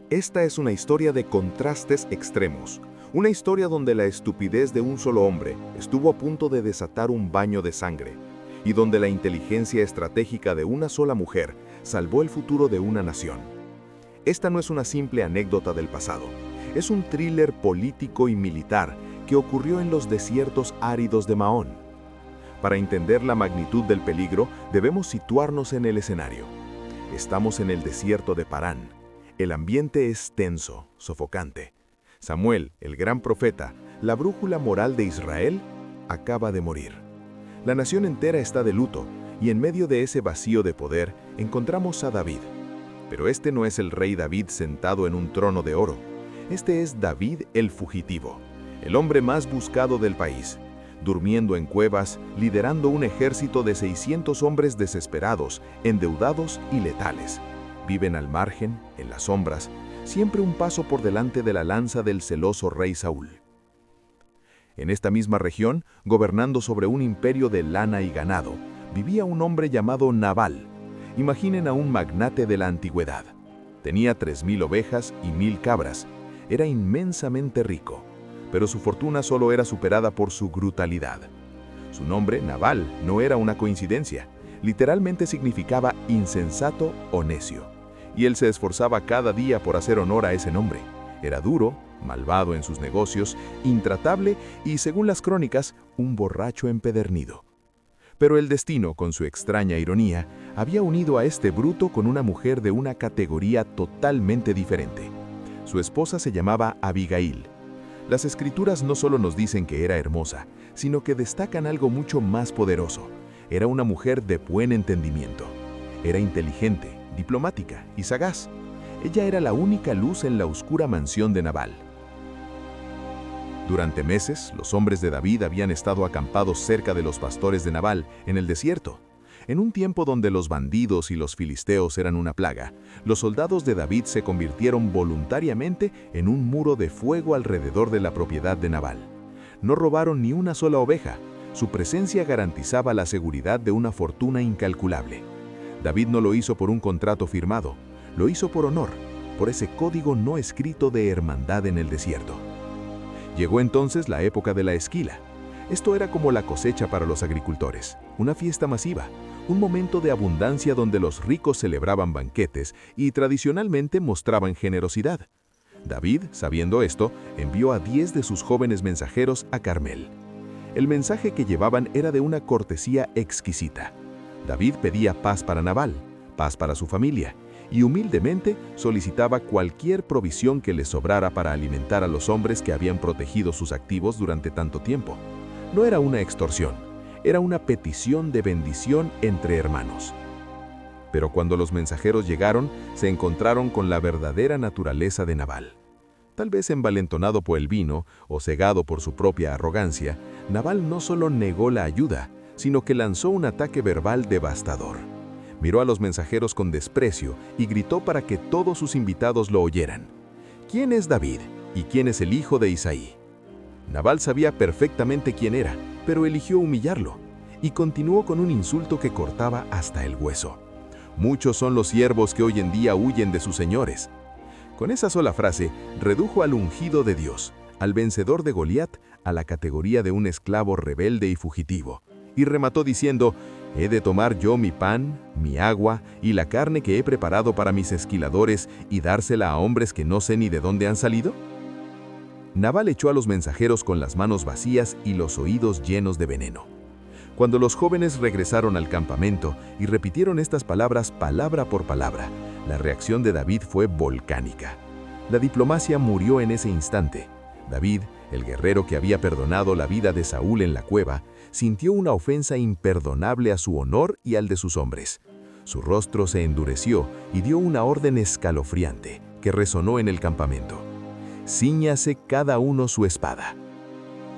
Esta es una historia de contrastes extremos, una historia donde la estupidez de un solo hombre estuvo a punto de desatar un baño de sangre, y donde la inteligencia estratégica de una sola mujer salvó el futuro de una nación. Esta no es una simple anécdota del pasado, es un thriller político y militar que ocurrió en los desiertos áridos de Mahón. Para entender la magnitud del peligro, debemos situarnos en el escenario. Estamos en el desierto de Parán. El ambiente es tenso, sofocante. Samuel, el gran profeta, la brújula moral de Israel, acaba de morir. La nación entera está de luto, y en medio de ese vacío de poder encontramos a David. Pero este no es el rey David sentado en un trono de oro. Este es David el fugitivo, el hombre más buscado del país, durmiendo en cuevas, liderando un ejército de 600 hombres desesperados, endeudados y letales. Viven al margen, en las sombras, siempre un paso por delante de la lanza del celoso rey Saúl. En esta misma región, gobernando sobre un imperio de lana y ganado, vivía un hombre llamado Nabal. Imaginen a un magnate de la antigüedad. Tenía 3000 ovejas y 1000 cabras. Era inmensamente rico, pero su fortuna solo era superada por su brutalidad. Su nombre, Nabal, no era una coincidencia. Literalmente significaba insensato o necio. Y él se esforzaba cada día por hacer honor a ese nombre. Era duro, malvado en sus negocios, intratable y, según las crónicas, un borracho empedernido. Pero el destino, con su extraña ironía, había unido a este bruto con una mujer de una categoría totalmente diferente. Su esposa se llamaba Abigail. Las escrituras no solo nos dicen que era hermosa, sino que destacan algo mucho más poderoso. Era una mujer de buen entendimiento. Era inteligente, diplomática y sagaz. Ella era la única luz en la oscura mansión de Nabal. Durante meses, los hombres de David habían estado acampados cerca de los pastores de Nabal, en el desierto. En un tiempo donde los bandidos y los filisteos eran una plaga, los soldados de David se convirtieron voluntariamente en un muro de fuego alrededor de la propiedad de Nabal. No robaron ni una sola oveja. Su presencia garantizaba la seguridad de una fortuna incalculable. David no lo hizo por un contrato firmado, lo hizo por honor, por ese código no escrito de hermandad en el desierto. Llegó entonces la época de la esquila. Esto era como la cosecha para los agricultores, una fiesta masiva, un momento de abundancia donde los ricos celebraban banquetes y tradicionalmente mostraban generosidad. David, sabiendo esto, envió a 10 de sus jóvenes mensajeros a Carmel. El mensaje que llevaban era de una cortesía exquisita. David pedía paz para Nabal, paz para su familia, y humildemente solicitaba cualquier provisión que les sobrara para alimentar a los hombres que habían protegido sus activos durante tanto tiempo. No era una extorsión, era una petición de bendición entre hermanos. Pero cuando los mensajeros llegaron, se encontraron con la verdadera naturaleza de Nabal. Tal vez envalentonado por el vino o cegado por su propia arrogancia, Nabal no solo negó la ayuda, sino que lanzó un ataque verbal devastador. Miró a los mensajeros con desprecio y gritó para que todos sus invitados lo oyeran. ¿Quién es David y quién es el hijo de Isaí? Nabal sabía perfectamente quién era, pero eligió humillarlo, y continuó con un insulto que cortaba hasta el hueso. Muchos son los siervos que hoy en día huyen de sus señores. Con esa sola frase, redujo al ungido de Dios, al vencedor de Goliat, a la categoría de un esclavo rebelde y fugitivo, y remató diciendo: ¿he de tomar yo mi pan, mi agua y la carne que he preparado para mis esquiladores y dársela a hombres que no sé ni de dónde han salido? Nabal echó a los mensajeros con las manos vacías y los oídos llenos de veneno. Cuando los jóvenes regresaron al campamento y repitieron estas palabras palabra por palabra, la reacción de David fue volcánica. La diplomacia murió en ese instante. David, el guerrero que había perdonado la vida de Saúl en la cueva, sintió una ofensa imperdonable a su honor y al de sus hombres. Su rostro se endureció y dio una orden escalofriante que resonó en el campamento: «Cíñase cada uno su espada».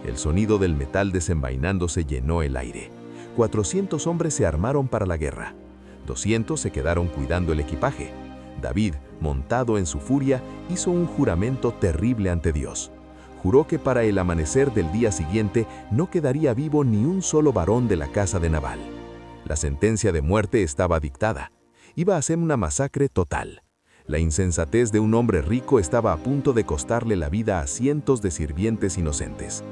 El sonido del metal desenvainándose llenó el aire. 400 hombres se armaron para la guerra. 200 se quedaron cuidando el equipaje. David, montado en su furia, hizo un juramento terrible ante Dios. Juró que para el amanecer del día siguiente no quedaría vivo ni un solo varón de la casa de Nabal. La sentencia de muerte estaba dictada. Iba a ser una masacre total. La insensatez de un hombre rico estaba a punto de costarle la vida a cientos de sirvientes inocentes.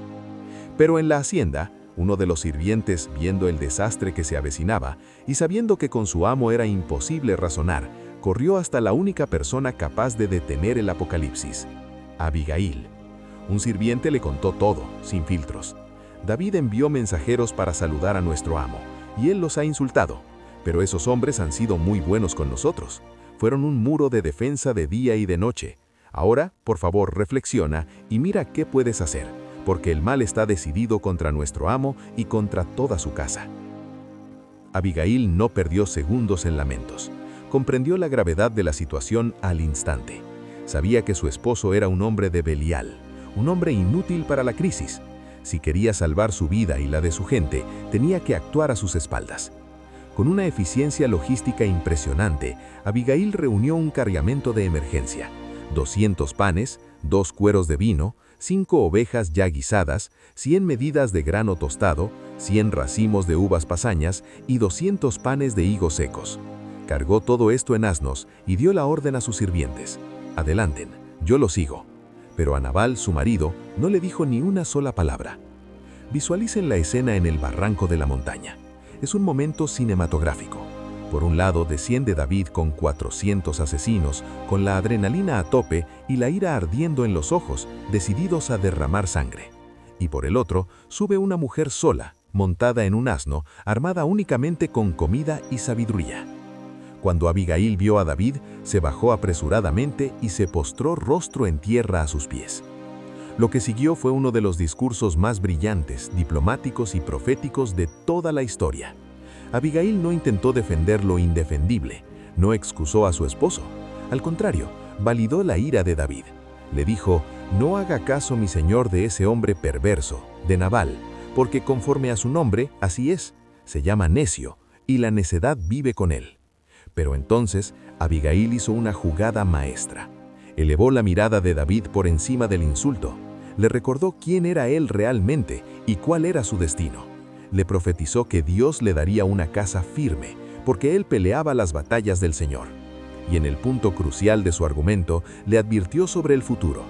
Pero en la hacienda, uno de los sirvientes, viendo el desastre que se avecinaba y sabiendo que con su amo era imposible razonar, corrió hasta la única persona capaz de detener el apocalipsis, Abigail. Un sirviente le contó todo, sin filtros. David envió mensajeros para saludar a nuestro amo, y él los ha insultado. Pero esos hombres han sido muy buenos con nosotros. Fueron un muro de defensa de día y de noche. Ahora, por favor, reflexiona y mira qué puedes hacer, porque el mal está decidido contra nuestro amo y contra toda su casa. Abigail no perdió segundos en lamentos. Comprendió la gravedad de la situación al instante. Sabía que su esposo era un hombre de Belial, un hombre inútil para la crisis. Si quería salvar su vida y la de su gente, tenía que actuar a sus espaldas. Con una eficiencia logística impresionante, Abigail reunió un cargamento de emergencia: 200 panes, 2 cueros de vino, 5 ovejas ya guisadas, 100 medidas de grano tostado, 100 racimos de uvas pasañas y 200 panes de higos secos. Cargó todo esto en asnos y dio la orden a sus sirvientes: adelanten, yo lo sigo. Pero a Nabal, su marido, no le dijo ni una sola palabra. Visualicen la escena en el barranco de la montaña. Es un momento cinematográfico. Por un lado desciende David con 400 asesinos, con la adrenalina a tope y la ira ardiendo en los ojos, decididos a derramar sangre. Y por el otro, sube una mujer sola, montada en un asno, armada únicamente con comida y sabiduría. Cuando Abigail vio a David, se bajó apresuradamente y se postró rostro en tierra a sus pies. Lo que siguió fue uno de los discursos más brillantes, diplomáticos y proféticos de toda la historia. Abigail no intentó defender lo indefendible, no excusó a su esposo. Al contrario, validó la ira de David. Le dijo: no haga caso, mi señor, de ese hombre perverso, de Nabal, porque conforme a su nombre, así es, se llama necio, y la necedad vive con él. Pero entonces, Abigail hizo una jugada maestra. Elevó la mirada de David por encima del insulto. Le recordó quién era él realmente y cuál era su destino. Le profetizó que Dios le daría una casa firme, porque él peleaba las batallas del Señor. Y en el punto crucial de su argumento, le advirtió sobre el futuro.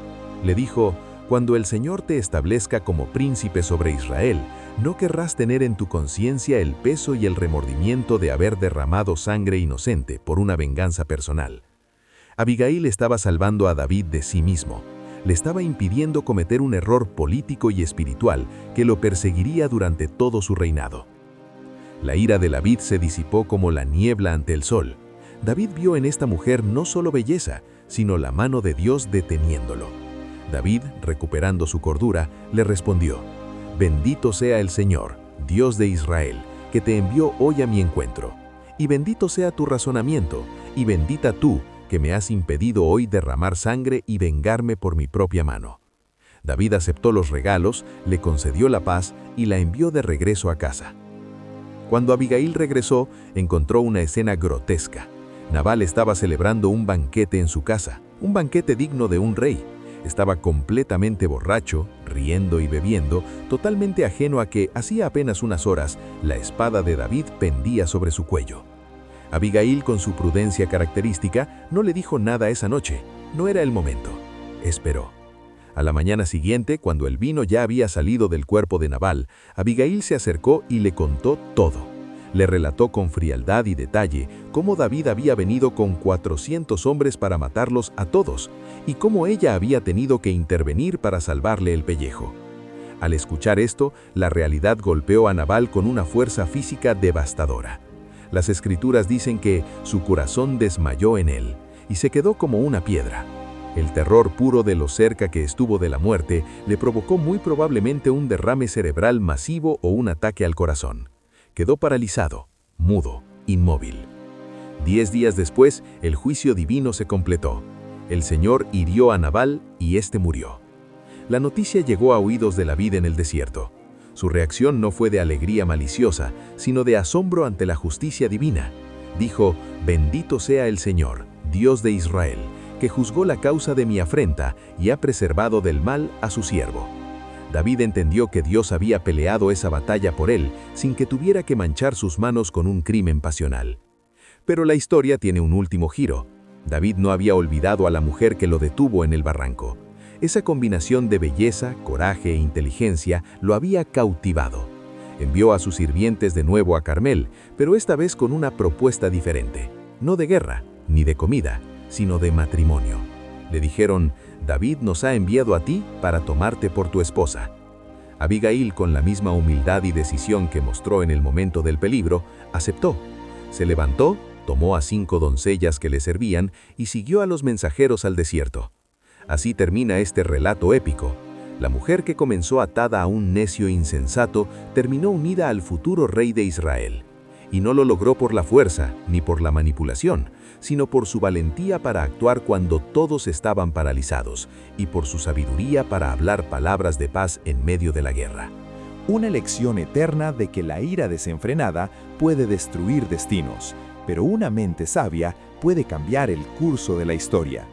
Le dijo: cuando el Señor te establezca como príncipe sobre Israel, no querrás tener en tu conciencia el peso y el remordimiento de haber derramado sangre inocente por una venganza personal. Abigail estaba salvando a David de sí mismo. Le estaba impidiendo cometer un error político y espiritual que lo perseguiría durante todo su reinado. La ira de David se disipó como la niebla ante el sol. David vio en esta mujer no solo belleza, sino la mano de Dios deteniéndolo. David, recuperando su cordura, le respondió: bendito sea el Señor, Dios de Israel, que te envió hoy a mi encuentro. Y bendito sea tu razonamiento, y bendita tú, que me has impedido hoy derramar sangre y vengarme por mi propia mano. David aceptó los regalos, le concedió la paz y la envió de regreso a casa. Cuando Abigail regresó, encontró una escena grotesca. Nabal estaba celebrando un banquete en su casa, un banquete digno de un rey. Estaba completamente borracho, riendo y bebiendo, totalmente ajeno a que, hacía apenas unas horas, la espada de David pendía sobre su cuello. Abigail, con su prudencia característica, no le dijo nada esa noche. No era el momento. Esperó. A la mañana siguiente, cuando el vino ya había salido del cuerpo de Nabal, Abigail se acercó y le contó todo. Le relató con frialdad y detalle cómo David había venido con 400 hombres para matarlos a todos y cómo ella había tenido que intervenir para salvarle el pellejo. Al escuchar esto, la realidad golpeó a Nabal con una fuerza física devastadora. Las escrituras dicen que su corazón desmayó en él y se quedó como una piedra. El terror puro de lo cerca que estuvo de la muerte le provocó muy probablemente un derrame cerebral masivo o un ataque al corazón. Quedó paralizado, mudo, inmóvil. 10 días después, el juicio divino se completó. El Señor hirió a Nabal y éste murió. La noticia llegó a oídos de David en el desierto. Su reacción no fue de alegría maliciosa, sino de asombro ante la justicia divina. Dijo: bendito sea el Señor, Dios de Israel, que juzgó la causa de mi afrenta y ha preservado del mal a su siervo. David entendió que Dios había peleado esa batalla por él, sin que tuviera que manchar sus manos con un crimen pasional. Pero la historia tiene un último giro. David no había olvidado a la mujer que lo detuvo en el barranco. Esa combinación de belleza, coraje e inteligencia lo había cautivado. Envió a sus sirvientes de nuevo a Carmel, pero esta vez con una propuesta diferente. No de guerra, ni de comida, sino de matrimonio. Le dijeron: David nos ha enviado a ti para tomarte por tu esposa. Abigail, con la misma humildad y decisión que mostró en el momento del peligro, aceptó. Se levantó, tomó a 5 doncellas que le servían y siguió a los mensajeros al desierto. Así termina este relato épico. La mujer que comenzó atada a un necio insensato terminó unida al futuro rey de Israel. Y no lo logró por la fuerza ni por la manipulación, sino por su valentía para actuar cuando todos estaban paralizados y por su sabiduría para hablar palabras de paz en medio de la guerra. Una lección eterna de que la ira desenfrenada puede destruir destinos, pero una mente sabia puede cambiar el curso de la historia.